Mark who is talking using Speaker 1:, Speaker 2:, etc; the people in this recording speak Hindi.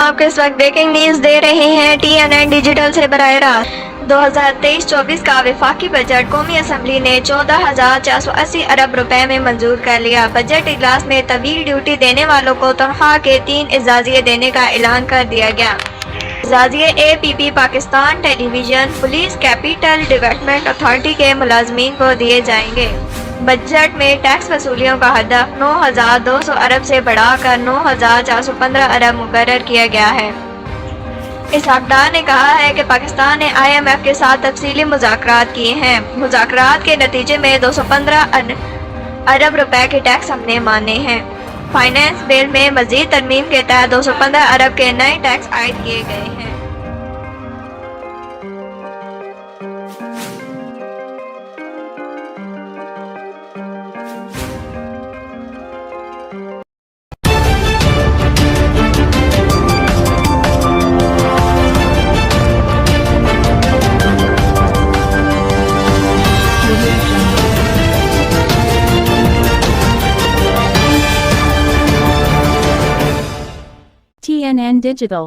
Speaker 1: आपको इस वक्त ब्रेकिंग न्यूज दे रहे हैं TNN डिजिटल से बराह रास्त। 2023-24 का वफाकी बजट कौमी असम्बली ने 14,480 अरब रुपए में मंजूर कर लिया। बजट इजलास में तवील ड्यूटी देने वालों को तनख्वाह के 3 एजाज़िये देने का ऐलान कर दिया गया। एजाज़िये APP Pakistan television, police, capital development authority के मुलाजमीन को दिए जाएंगे। बजट में टैक्स वसूलियों का हदफ 9,200 अरब से बढ़ाकर 9,415 अरब मुकर्रर किया गया है। इस हकदार ने कहा है कि पाकिस्तान ने IMF के साथ तफसीली मुज़ाकरात किए हैं। मुज़ाकरात के नतीजे में 215 अरब रुपए के टैक्स हमने माने हैं। फाइनेंस बिल में मजीद तरमीम के तहत 215 अरब के नए टैक्स आयद किए गए हैं।
Speaker 2: TNN Digital